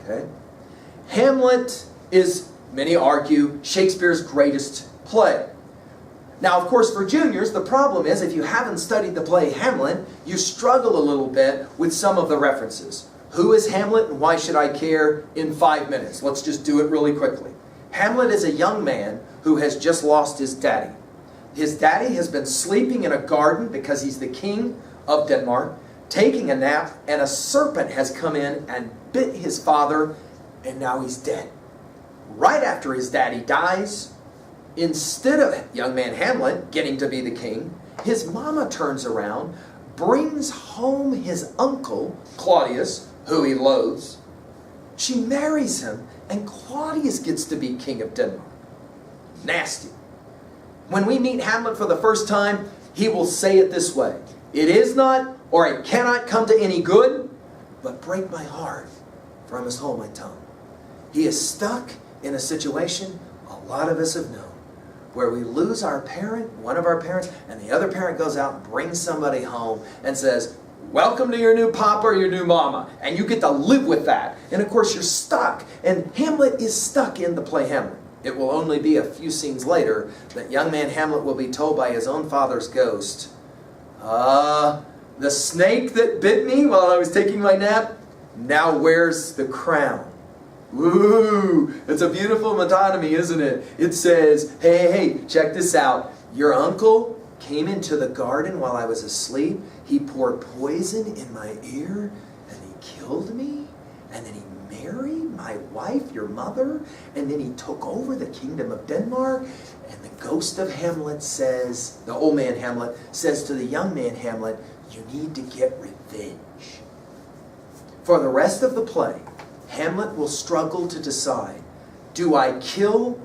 Okay? Hamlet is, many argue, Shakespeare's greatest play. Now, of course, for juniors, the problem is if you haven't studied the play Hamlet, you struggle a little bit with some of the references. Who is Hamlet and why should I care in 5 minutes? Let's just do it really quickly. Hamlet is a young man who has just lost his daddy. His daddy has been sleeping in a garden because he's the king of Denmark, taking a nap, and a serpent has come in and bit his father, and now he's dead. Right after his daddy dies, instead of young man Hamlet getting to be the king, his mama turns around, brings home his uncle, Claudius, who he loathes. She marries him, and Claudius gets to be king of Denmark. Nasty. When we meet Hamlet for the first time, he will say it this way: "It is not, or it cannot come to any good, but break my heart, for I must hold my tongue." He is stuck in a situation a lot of us have known, where we lose our parent, one of our parents, and the other parent goes out and brings somebody home and says, "Welcome to your new papa or your new mama," and you get to live with that. And of course you're stuck, and Hamlet is stuck in the play Hamlet. It will only be a few scenes later that young man Hamlet will be told by his own father's ghost, "The snake that bit me while I was taking my nap now wears the crown." Ooh, it's a beautiful metonymy, isn't it? It says, hey, check this out. Your uncle came into the garden while I was asleep. He poured poison in my ear, and he killed me. And then he married my wife, your mother. And then he took over the kingdom of Denmark. And the ghost of Hamlet says, the old man Hamlet, says to the young man Hamlet, "You need to get revenge." For the rest of the play, Hamlet will struggle to decide, do I kill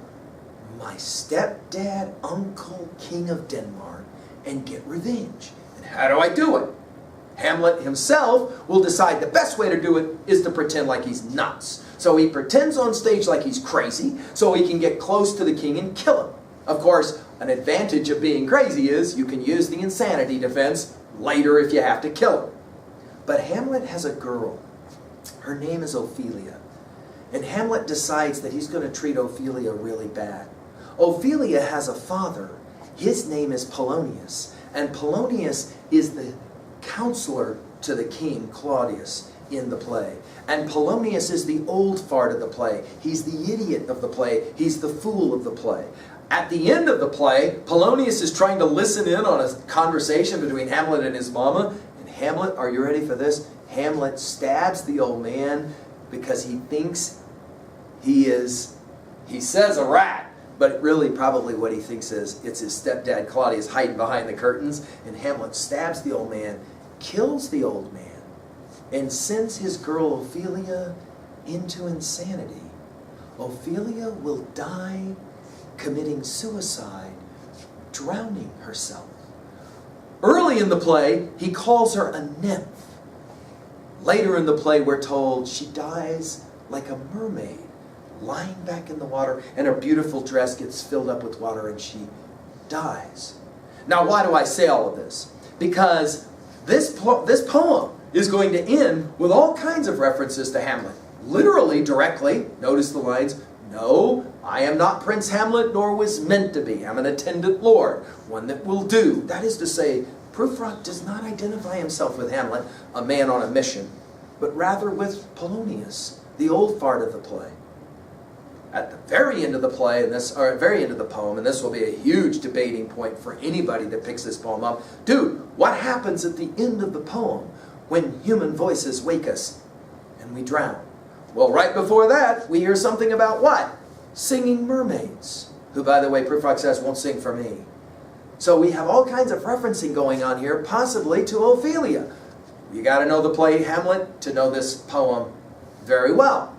my stepdad, uncle, king of Denmark, and get revenge? And how do I do it? Hamlet himself will decide the best way to do it is to pretend like he's nuts. So he pretends on stage like he's crazy so he can get close to the king and kill him. Of course, an advantage of being crazy is you can use the insanity defense later if you have to kill him. But Hamlet has a girl. Her name is Ophelia. And Hamlet decides that he's going to treat Ophelia really bad. Ophelia has a father. His name is Polonius. And Polonius is the counselor to the king, Claudius, in the play. And Polonius is the old fart of the play. He's the idiot of the play. He's the fool of the play. At the end of the play, Polonius is trying to listen in on a conversation between Hamlet and his mama. And Hamlet, are you ready for this? Hamlet stabs the old man because he thinks he says a rat, but really probably what he thinks is it's his stepdad Claudius hiding behind the curtains. And Hamlet stabs the old man, kills the old man, and sends his girl Ophelia into insanity. Ophelia will die committing suicide, drowning herself. Early in the play, he calls her a nymph. Later in the play, we're told she dies like a mermaid, lying back in the water, and her beautiful dress gets filled up with water, and she dies. Now, why do I say all of this? Because this poem is going to end with all kinds of references to Hamlet. Literally, directly, notice the lines, "No, I am not Prince Hamlet, nor was meant to be. I'm an attendant lord, one that will do." That is to say, Prufrock does not identify himself with Hamlet, a man on a mission, but rather with Polonius, the old fart of the play. At the very end of the play, very end of the poem, and this will be a huge debating point for anybody that picks this poem up. Dude, what happens at the end of the poem when human voices wake us and we drown? Well, right before that, we hear something about what? Singing mermaids, who, by the way, Prufrock says won't sing for me. So we have all kinds of referencing going on here, possibly to Ophelia. You got to know the play Hamlet to know this poem very well.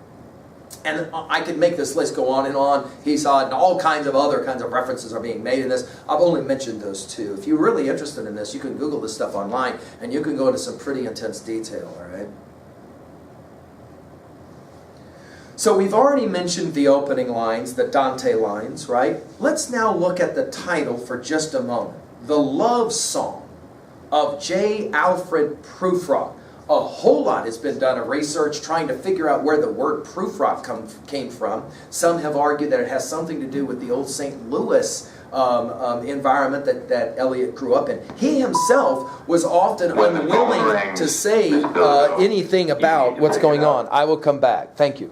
And I could make this list go on and on. He saw it, and all kinds of other kinds of references are being made in this. I've only mentioned those two. If you're really interested in this, you can Google this stuff online, and you can go into some pretty intense detail, all right? So we've already mentioned the opening lines, the Dante lines, right? Let's now look at the title for just a moment. The Love Song of J. Alfred Prufrock. A whole lot has been done of research trying to figure out where the word Prufrock came from. Some have argued that it has something to do with the old St. Louis environment that Eliot grew up in. He himself was often unwilling to say anything about what's going on. I will come back. Thank you.